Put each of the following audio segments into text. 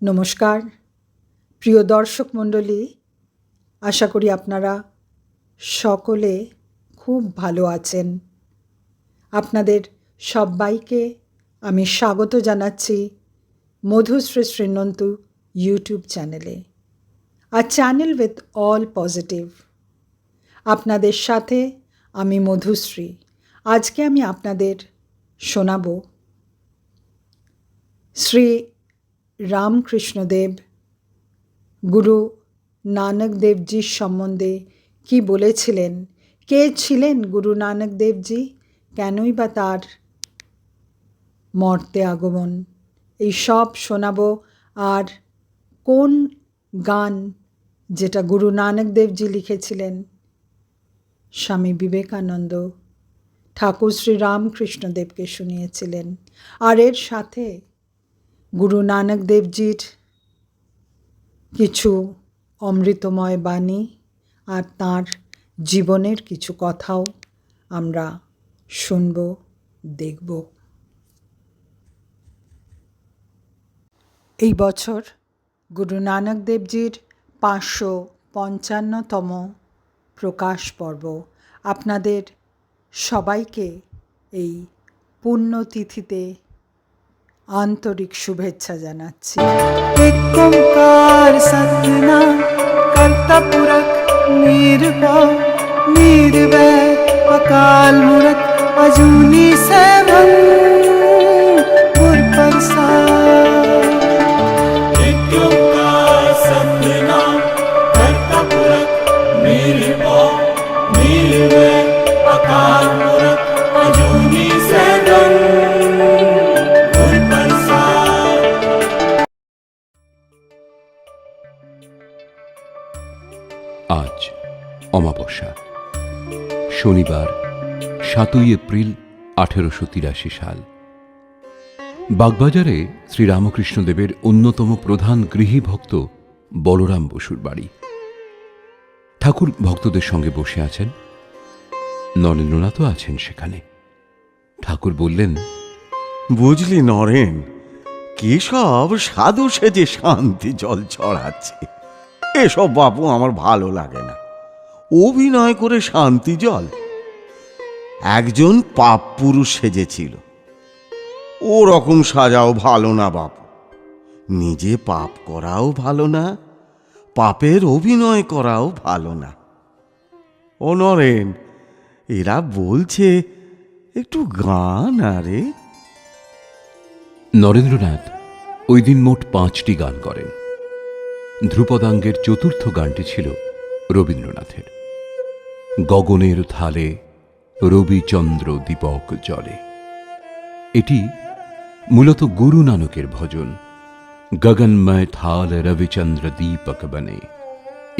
নমস্কার প্রিয় দর্শক মণ্ডলী, আশা করি আপনারা সকলে খুব ভালো আছেন। আপনাদের সবাইকে আমি স্বাগত জানাচ্ছি মধুশ্রী শ্রীনন্তু ইউটিউব চ্যানেলে, a channel with all positive. আপনাদের সাথে আমি মধুশ্রী। আজকে আমি আপনাদের শোনাব শ্রী রামকৃষ্ণদেব গুরু নানক দেবজির সম্বন্ধে কি বলেছিলেন, কে ছিলেন গুরু নানক দেবজি, কেনই বা তার মর্তে আগমন, এই সব শোনাবো। আর কোন গান যেটা গুরু নানক দেবজি লিখেছিলেন, স্বামী বিবেকানন্দ ঠাকুর শ্রী রামকৃষ্ণদেবকে শুনিয়েছিলেন। আর এর সাথে গুরু নানক দেবজির কিছু অমৃতময় বাণী আর তাঁর জীবনের কিছু কথাও আমরা শুনব, দেখব। এই বছর গুরু নানক দেবজির 555তম প্রকাশ পর্ব। আপনাদের সবাইকে এই পুণ্যতিথিতে আন্তরিক শুভেচ্ছা জানাচ্ছি। এক ওঙ্কার সতনাম কর্তা পুরখ নির্ভও নির্ভয় অকাল মূরত অজূনি সেবন গুর প্রসাদ। এক ওঙ্কার সতনাম কর্তা পুরখ নির্ভও নির্ভয় অকাল মূরত অজূনি সেবন। আজ অমাবস্যা, শনিবার 7ই এপ্রিল 1883 সাল। বাগবাজারে শ্রীরামকৃষ্ণদেবের অন্যতম প্রধান গৃহী ভক্ত বলরাম বসুর বাড়ি। ঠাকুর ভক্তদের সঙ্গে বসে আছেন, নরেন্দ্রনাথও আছেন সেখানে। ঠাকুর বললেন, বুঝলি নরেন, কি সব সাধু সেজে শান্তি জল ছড়াচ্ছে, এসব বাপু আমার ভালো লাগে না। অভিনয় করে শান্তি জল, একজন পাপ পুরুষ সেজেছিল, ও রকম সাজাও ভালো না বাপু। নিজে পাপ করাও ভালো না, পাপের অভিনয় করাও ভালো না। ও নরেন, এরা বলছে একটু গান। আরে নরেন্দ্রনাথ ওই দিন মোট 5টি গান করেন। ধ্রুপদাঙ্গের চতুর্থ গানটি ছিল রবীন্দ্রনাথের, গগনের থালে রবিচন্দ্র দীপক জলে। এটি মূলত গুরু নানকের ভজন, গগনময় থাল রবিচন্দ্র দীপক বনে।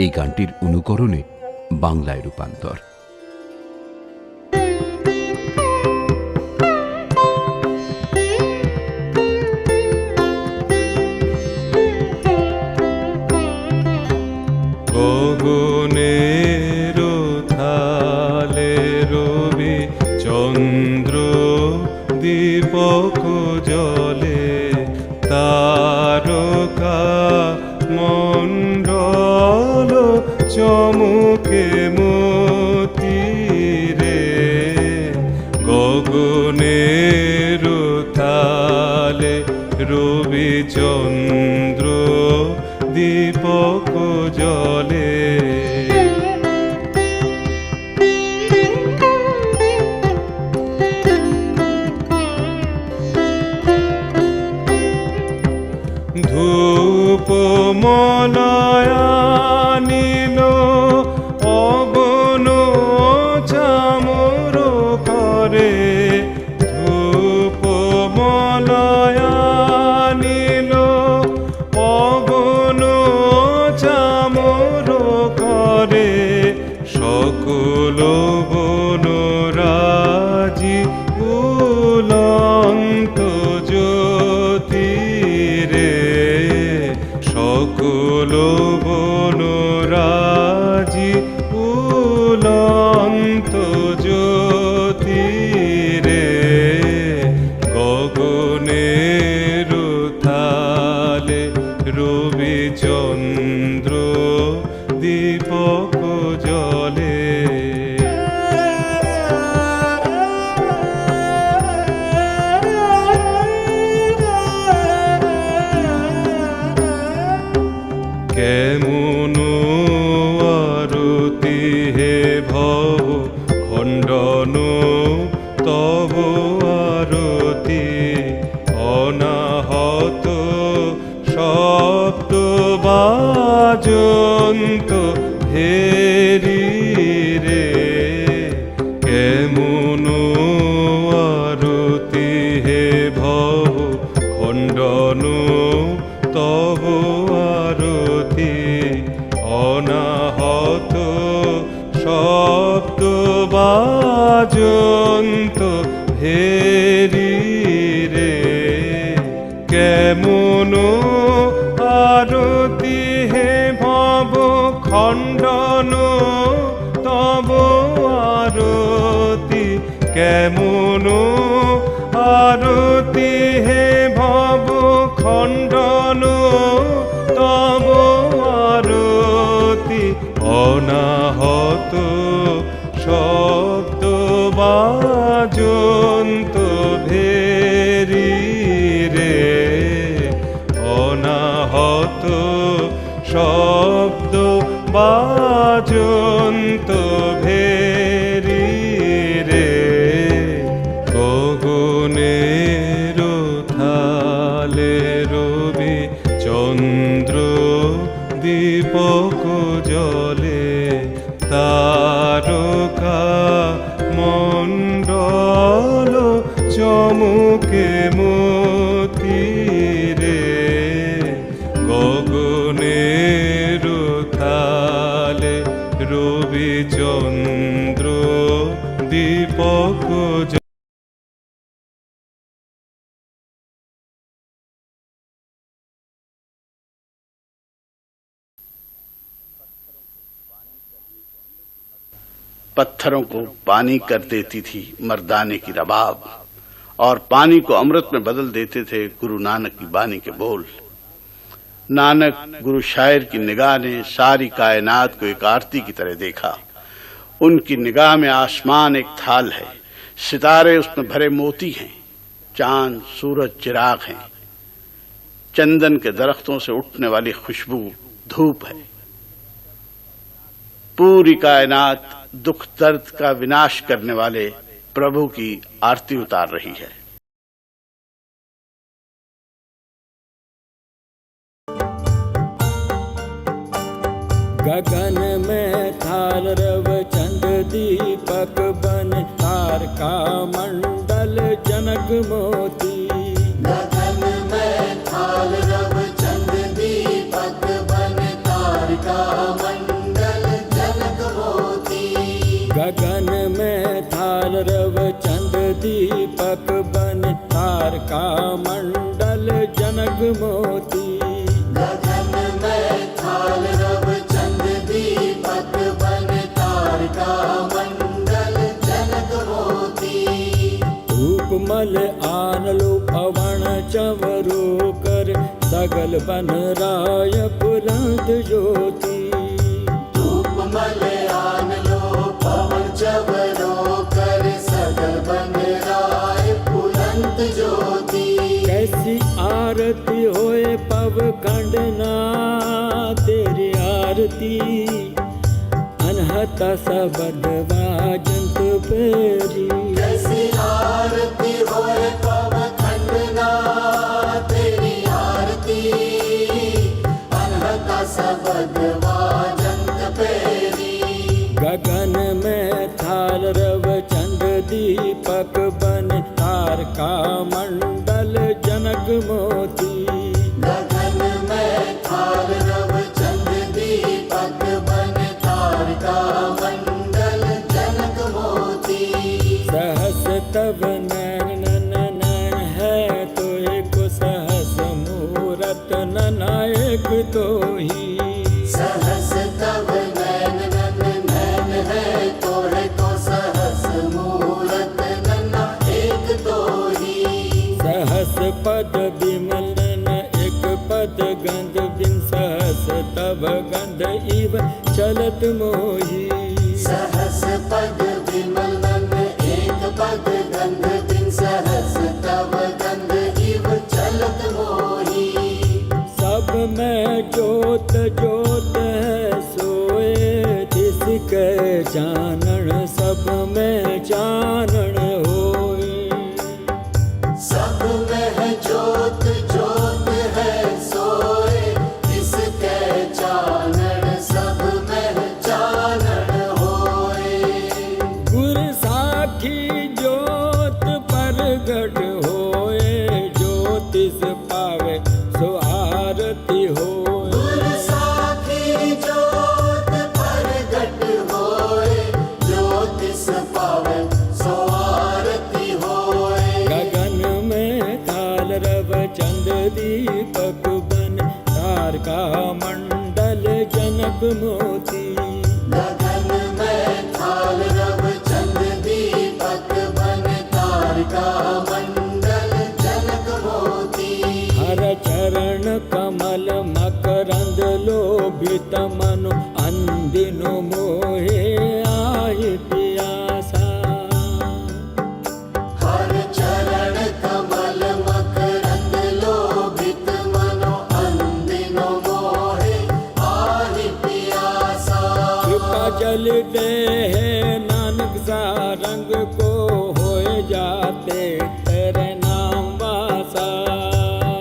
এই গানটির অনুকরণে বাংলায় রূপান্তর। গগনের থালে রবি চন্দ্র দীপক জলে, তারকা মণ্ডল চমকে মোদ সকল বনরাজি উলন্ত জ্যোতি রে, সকল বনরাজি উলন্ত জ্যোতি রে, গগনের তালে রবি চন্দ্র দীপক জলে। কেমন আরতি হে ভব খণ্ডন তব আরতি, অনাহত শব্দ বাজন্ত হেরি রে, কেমন আরতি হে ভব খণ্ডন তব আরতি, অনাহত শব্দ বাজন্ত হেরি রে, কেমন আরতি হে ভব খণ্ডন তব আরতি, কেমন আরতি হে ভব খণ্ডন তব আরতি, অনাহত শব্দ বাজন্ত ভেরি রে, অনাহত শব্দ বাজন্ত ভেরি রে, গগনের থালে রবি চন্দ্র দীপক জলে, তারকা মণ্ডল চমকে মতি রে, গগনের তালে রবি চন্দ্র দীপক জলে। पत्थरों को पानी कर देती थी मर्दाने की रबाब, और पानी को अमृत में बदल देते थे गुरु नानक की बानी के बोल। नानक गुरु शायर की निगाह ने सारी कायनात को एक आरती की तरह देखा। उनकी निगाह में आसमान एक थाल है, सितारे उसमें भरे मोती हैं, चांद सूरज चिराग हैं, चंदन के दरख्तों से उठने वाली खुशबू धूप है। पूरी कायनात दुख दर्द का विनाश करने वाले प्रभु की आरती उतार रही है। गगन में थाल रव चंद दीपक बन, तारका मंडल जनक मोती। गगन में थाल रव चंद दीपक बन, तारका मंडल जनक मोती। गगन में थाल रव चंद दीपक बन, तारका मंडल जनक मोती। गगन में थाल रव चंद दीपक बन, तारका मंडल जनक मोती। धूप मल आन लो पवन चवरो कर, सगल बन राय पुरंत ज्योति। धूप मल आन लो पवन चवरो कर, सगल बन राय पुरंत ज्योति। कैसी आरती होए पव खंडना तेरी आरती, अनहता सबद वाजंत पेरी। कैसी आरती होए पव खंडना तेरी आरती, अनहता सबद वाजंत पेरी। गगन में थाल रव चंद दीपक बन, तारका मंडल जनक मोती। गगन में थाल रव चंद दीपक बन, तारका मंडल नैना एक तो ही सहस तव नैन नैन है तो सहस मूरत नन्ना एक तो ही सहस पद विमल नैन एक पद गंध बिन सहस तब गंध इव चलत मोही सहस पद विमल नन एक पद गंध बिन सहस तव गंध इव चलत मोही सब में जोत जोत है सोए जिसके जानन सब में जानन होए सब में जोत जोत है सोए इसके जानन सब में जानन होए गुर साखी जोत प्रगट होए ज्योतिष पावे सो आरती होए गुर साखी जोत प्रगट होए ज्योतिष पावे सो आरती होए गगन में थाल रव चंद दीपक बन तारका मंडल जनक मोती गगन में थाल रव चंद दीपक बन तारका मंडल जनक मोती हर चरण कमल मकरंद लोभित मनु अंदिनु मोहे आय पियासा हर चरण कमल मकरंद लोभित मनो अंदिनो मोहे आहि पियासा कृपा जल दे है नानक सा रंग को होए जाते तेरे नाम वासा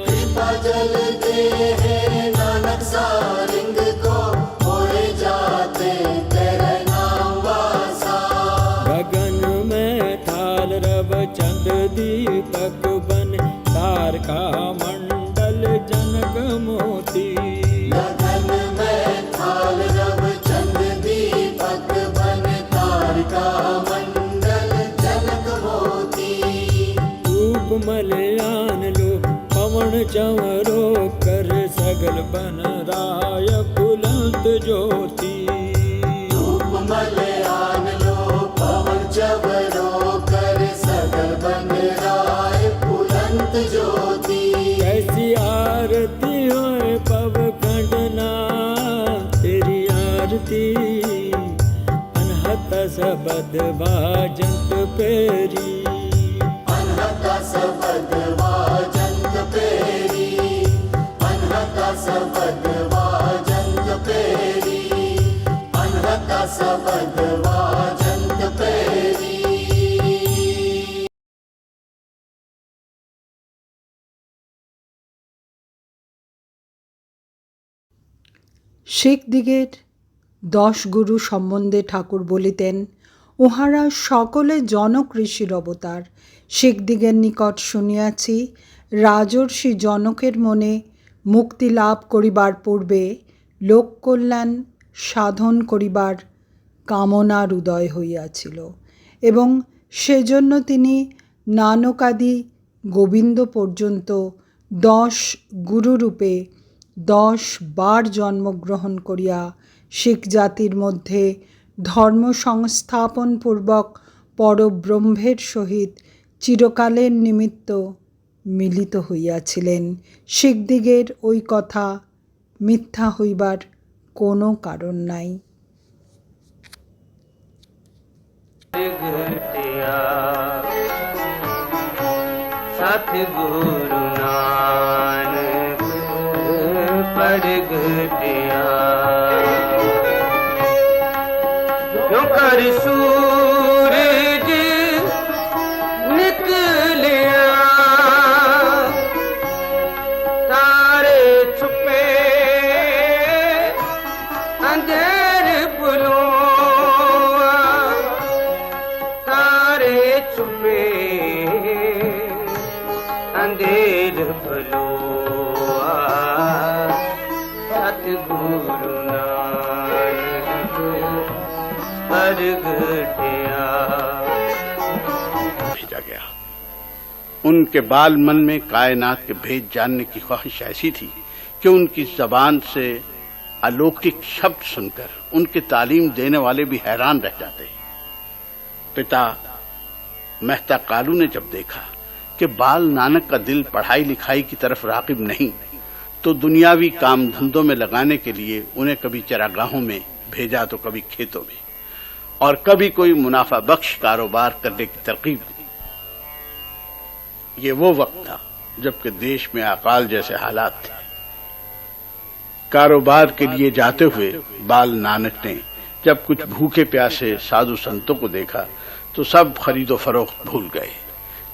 कृपा जल दे है नानक सारिंग को होए जाते तेरे नाम वासा गगन में थाल रव चंद दीपक बन तारका मंडल जनक मोती गगन में थाल रव चंद दीपक बन तारका मंडल जनक मोती धूप मलयान लो पवन चंवरो कर सगल बन राय बुलंद ज्योति धूप मलयान लो पवन चवरो कर सगल बन राय पुलंत ज्योति कैसी आरती होए पव खंडना तेरी आरती अनहत सबद बाजंत पेरी अनहता सबद वाजंत पेरी अनहता सबद वाजंत पेरी अनहता सबद वाजंत पेरी শিখদিগের 10 গুরু সম্বন্ধে ঠাকুর বলিতেন, উহারা সকলে জনক ঋষির অবতার। শিখদিগের নিকট শুনিয়াছি, রাজর্ষি জনকের মনে মুক্তি লাভ করিবার পূর্বে লোককল্যাণ সাধন করিবার কামনার উদয় হইয়াছিল এবং সেজন্য তিনি নানকাদি গোবিন্দ পর্যন্ত 10 গুরুরূপে 10 বার জন্মগ্রহণ করিয়া শিখ জাতির মধ্যে ধর্ম সংস্থাপনপূর্বক পরব্রহ্মের সহিত চিরকালের নিমিত্ত মিলিত হইয়াছিলেন। শিখদিগের ওই কথা মিথ্যা হইবার কোনো কারণ নাই। सतगुरु नानक प्रगटिया जो कर सूरज निकलिया तारे छुपे अंधेर बुलुआ तारे छुपे अंधेर बुलुआ सतगुरु नानक प्रगटिया भेजा गया। उनके बाल मन में कायनात के भेद जानने की ख्वाहिश ऐसी थी कि उनकी जबान से अलौकिक शब्द सुनकर उनके तालीम देने वाले भी हैरान रह जाते। पिता मेहता कालू ने जब देखा कि बाल नानक का दिल पढ़ाई लिखाई की तरफ राग़िब नहीं, तो दुनियावी काम धंधों में लगाने के लिए उन्हें कभी चरागाहों में भेजा तो कभी खेतों में, और कभी कोई मुनाफा बख्श कारोबार करने की तरकीब दी। ये वो वक्त था जबकि देश में अकाल जैसे हालात थे। कारोबार के लिए जाते हुए बाल नानक ने जब कुछ भूखे प्यासे साधु संतों को देखा तो सब खरीदो फरोख्त भूल गए।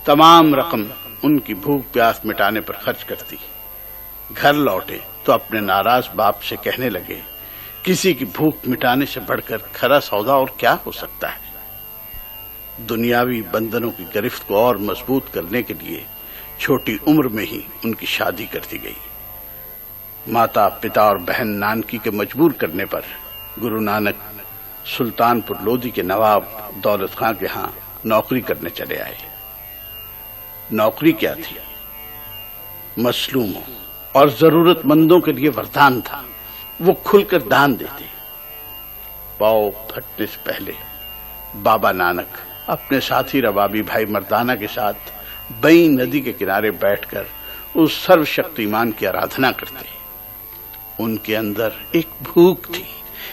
तमाम रकम उनकी भूख प्यास मिटाने पर खर्च कर दी। घर लौटे तो अपने नाराज बाप से कहने लगे, किसी की भूख मिटाने से बढ़कर खरा सौदा और क्या हो सकता है। दुनियावी बंधनों की गिरफ्त को और मजबूत करने के लिए छोटी उम्र में ही उनकी शादी कर दी गई। माता पिता और बहन नानकी के मजबूर करने पर गुरु नानक सुल्तानपुर लोधी के नवाब दौलत खां के यहां नौकरी करने चले आए। नौकरी क्या थी? मसलूमों और जरूरतमंदों के लिए वरदान था। वो खुलकर दान देते। पाव फटने से पहले बाबा नानक अपने साथी रबाबी भाई मर्दाना के साथ बई नदी के किनारे बैठकर उस सर्वशक्तिमान की आराधना करते। उनके अंदर एक भूख थी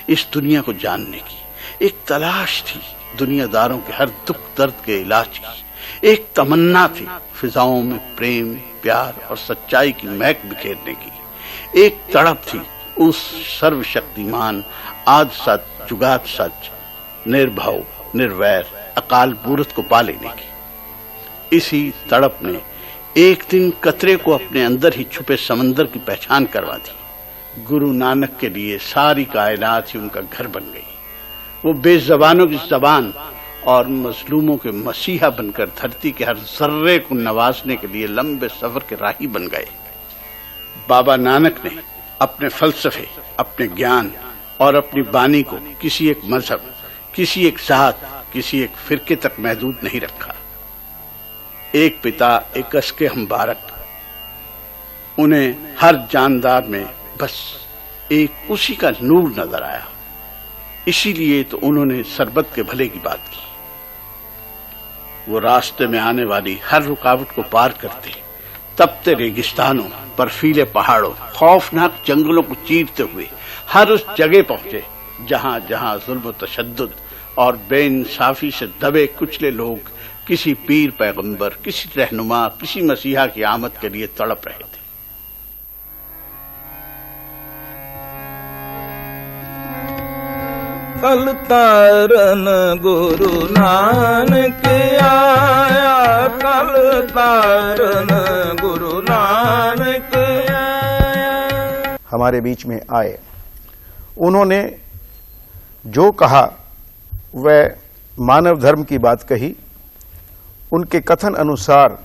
इस दुनिया को जानने की, एक तलाश थी दुनियादारों के हर दुख दर्द के इलाज की, एक तमन्ना थी फिजाओं में प्रेम प्यार और सच्चाई की महक बिखेरने की, एक तड़प थी उस सर्वशक्तिमान आद सच जुगात सच निर्भव निर्वैर अकाल मूरत को पा लेने की। इसी तड़प ने एक दिन कतरे को अपने अंदर ही छुपे समंदर की पहचान करवा दी। गुरु नानक के लिए सारी कायनात ही उनका घर बन गई। वो बेज़बानों की जबान और मजलूमों के मसीहा बनकर धरती के हर जर्रे को नवाजने के लिए लंबे सफर के राही बन गए। बाबा नानक ने अपने फलसफे, अपने ज्ञान और अपनी बानी को किसी एक मजहब, किसी एक जात, किसी एक फिरके तक महदूद नहीं रखा। एक पिता एक अस्के हम बारक, उन्हें हर जानदार में बस एक उसी का नूर नजर आया। इसीलिए तो उन्होंने सरबत के भले की बात की। वो रास्ते में आने वाली हर रुकावट को पार करते, तपते रेगिस्तानों, बर्फीले पहाड़ों, खौफनाक जंगलों को चीरते हुए हर उस जगह पहुंचे जहां जहां जुल्म तशद्दुद और बेइंसाफी से दबे कुचले लोग किसी पीर पैगंबर, किसी रहनुमा, किसी मसीहा की आमद के लिए तड़प रहे थे। कल तारन गुरु नानक आया, कल तारन गुरु नानक आया। हमारे बीच में आए, उन्होंने जो कहा वह मानव धर्म की बात कही। उनके कथन अनुसार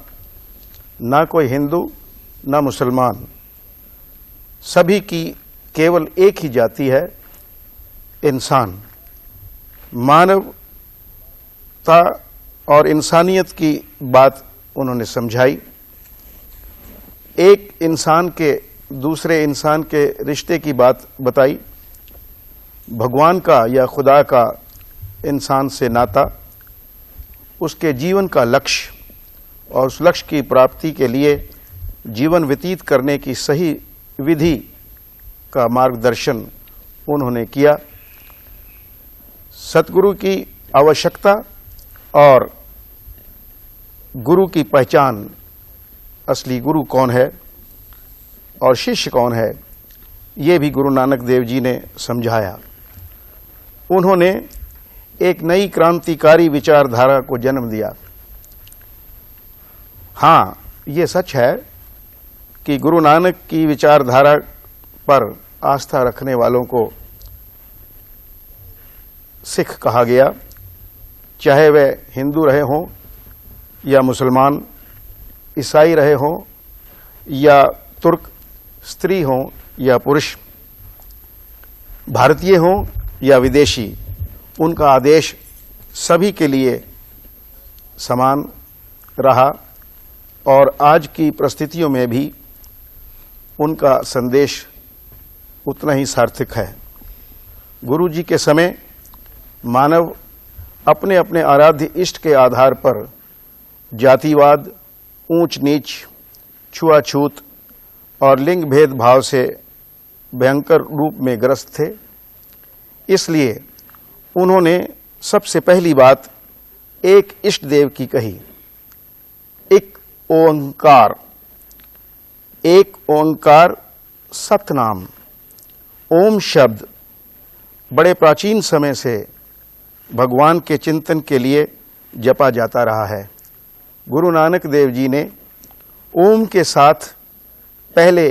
ना कोई हिंदू ना मुसलमान, सभी की केवल एक ही जाति है, इंसान। मानवता और इंसानियत की बात उन्होंने समझाई। एक इंसान के दूसरे इंसान के रिश्ते की बात बताई। भगवान का या खुदा का इंसान से नाता, उसके जीवन का लक्ष्य और उस लक्ष्य की प्राप्ति के लिए जीवन व्यतीत करने की सही विधि का मार्गदर्शन उन्होंने किया। सतगुरु की आवश्यकता और गुरु की पहचान, असली गुरु कौन है और शिष्य कौन है, ये भी गुरु नानक देव जी ने समझाया। उन्होंने एक नई क्रांतिकारी विचारधारा को जन्म दिया। हाँ, ये सच है कि गुरु नानक की विचारधारा पर आस्था रखने वालों को सिख कहा गया, चाहे वे हिंदू रहे हों या मुसलमान, ईसाई रहे हों या तुर्क, स्त्री हों या पुरुष, भारतीय हों या विदेशी। उनका आदेश सभी के लिए समान रहा और आज की परिस्थितियों में भी उनका संदेश उतना ही सार्थक है। गुरु जी के समय मानव अपने अपने आराध्य इष्ट के आधार पर जातिवाद, ऊंच नीच, छुआछूत और लिंग भेदभाव से भयंकर रूप में ग्रस्त थे। इसलिए उन्होंने सबसे पहली बात एक इष्ट देव की कही, एक ओंकार। एक ओंकार सतनाम, ओम शब्द बड़े प्राचीन समय से भगवान के चिंतन के लिए जपा जाता रहा है। गुरु नानक देव जी ने ओम के साथ पहले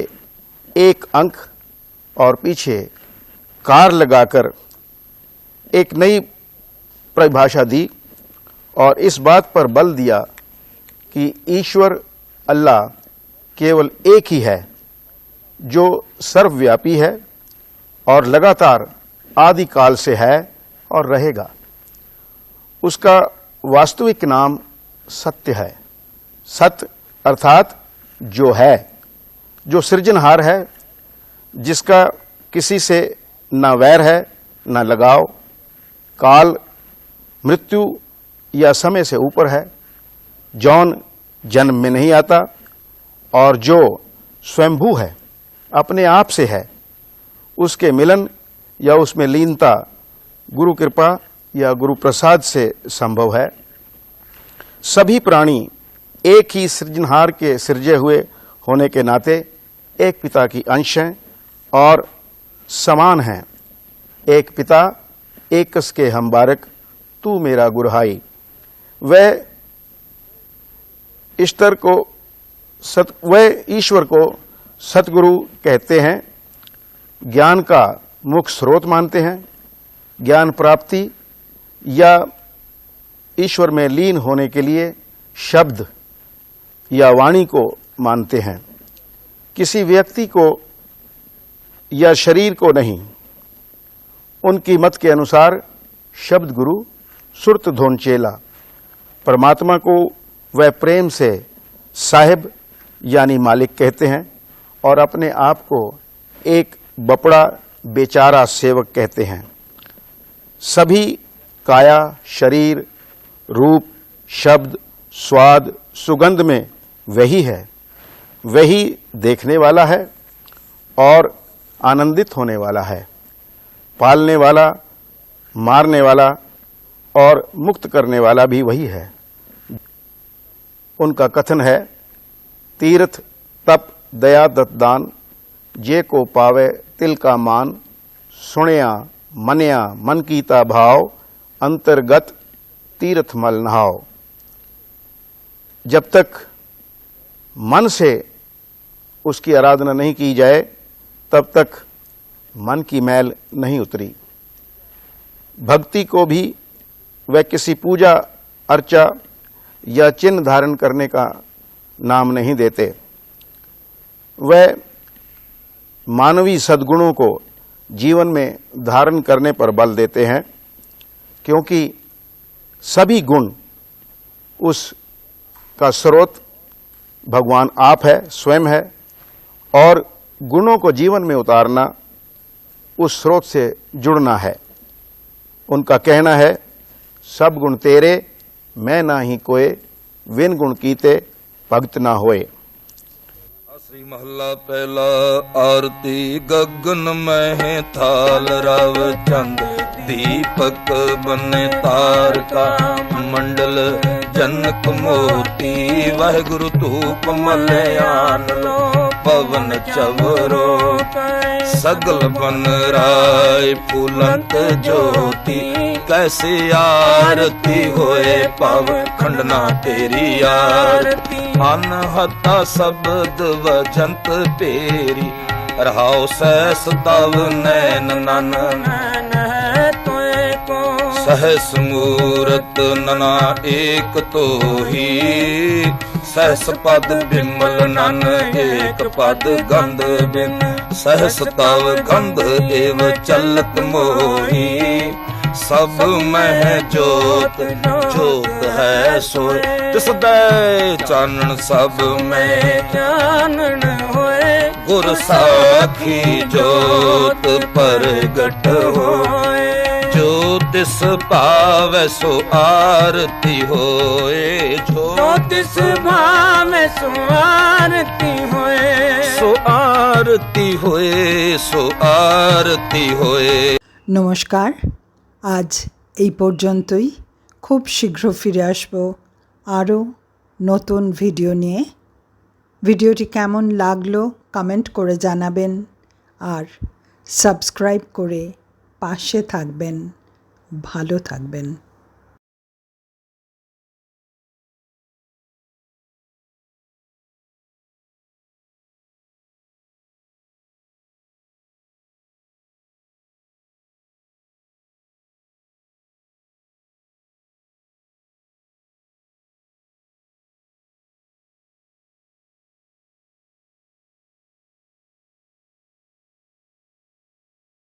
एक अंक और पीछे कार लगाकर एक नई परिभाषा दी और इस बात पर बल दिया कि ईश्वर अल्लाह केवल एक ही है जो सर्वव्यापी है और लगातार आदि काल से है और रहेगा। उसका वास्तविक नाम सत्य है। सत्य अर्थात जो है, जो सृजनहार है, जिसका किसी से न वैर है न लगाव, काल, मृत्यु या समय से ऊपर है, जौन जन्म में नहीं आता और जो स्वयंभू है, अपने आप से है। उसके मिलन या उसमें लीनता गुरु कृपा या गुरु प्रसाद से संभव है। सभी प्राणी एक ही सृजनहार के सृजे हुए होने के नाते एक पिता की अंश हैं और समान हैं। एक पिता एकस के हम बारक, तू मेरा गुरहाई। वह ईश्वर को सतगुरु कहते हैं, ज्ञान का मुख्य स्रोत मानते हैं। ज्ञान प्राप्ति या ईश्वर में लीन होने के लिए शब्द या वाणी को मानते हैं, किसी व्यक्ति को या शरीर को नहीं। उनकी मत के अनुसार शब्द गुरु, सुरत धोन चेला। परमात्मा को वह प्रेम से साहिब यानी मालिक कहते हैं और अपने आप को एक बपड़ा बेचारा सेवक कहते हैं। सभी काया, शरीर, रूप, शब्द, स्वाद, सुगंध में वही है। वही देखने वाला है और आनंदित होने वाला है, पालने वाला, मारने वाला और मुक्त करने वाला भी वही है। उनका कथन है, तीर्थ तप दया दत्त दान, जे को पावे तिल का मान, सुनिया मनिया मन कीता भाव, अंतर्गत तीर्थ मल नहाओ। जब तक मन से उसकी आराधना नहीं की जाए तब तक मन की मैल नहीं उतरी। भक्ति को भी वह किसी पूजा अर्चा या चिन्ह धारण करने का नाम नहीं देते। वह मानवीय सद्गुणों को जीवन में धारण करने पर बल देते हैं, क्योंकि सभी गुण उसका स्रोत भगवान आप है, स्वयं है, और गुणों को जीवन में उतारना उस स्रोत से जुड़ना है। उनका कहना है, सब गुण तेरे मैं ना ही कोय, विन गुण कीते भगत ना होए। श्री महला पहला। आरती गगन में थाल राव चंद, दीपक बने तारका मंडल जनक मोती, वाहिगुरु धूप मलयान लो पवन चवरो, सगल बन राय फूलंत ज्योति, कैसे आरती होए पाव खंडना तेरी आरती, अनहता शब्द वजंत पेरी, रहाओ सहस तव नैन नन सहस मूरत नना एक तो ही, सहस पद बिमल नन एक पद गंध बिन, सहस तव गंध एव चलत मोही, सब में जोत जोत है सोय, तिस दै चानन सब में चानन होए, गुर साखी जोत प्रगट होए, जो तिस पावै सो आरती होए, जो तिस भावै सो आरती होए, सो आरती होए, सो आरती होए। নমস্কার, আজ এই পর্যন্তই। খুব শীঘ্র ফিরে আসব আরও নতুন ভিডিও নিয়ে। ভিডিওটি কেমন লাগলো কমেন্ট করে জানাবেন, আর সাবস্ক্রাইব করে পাশে থাকবেন। ভালো থাকবেন।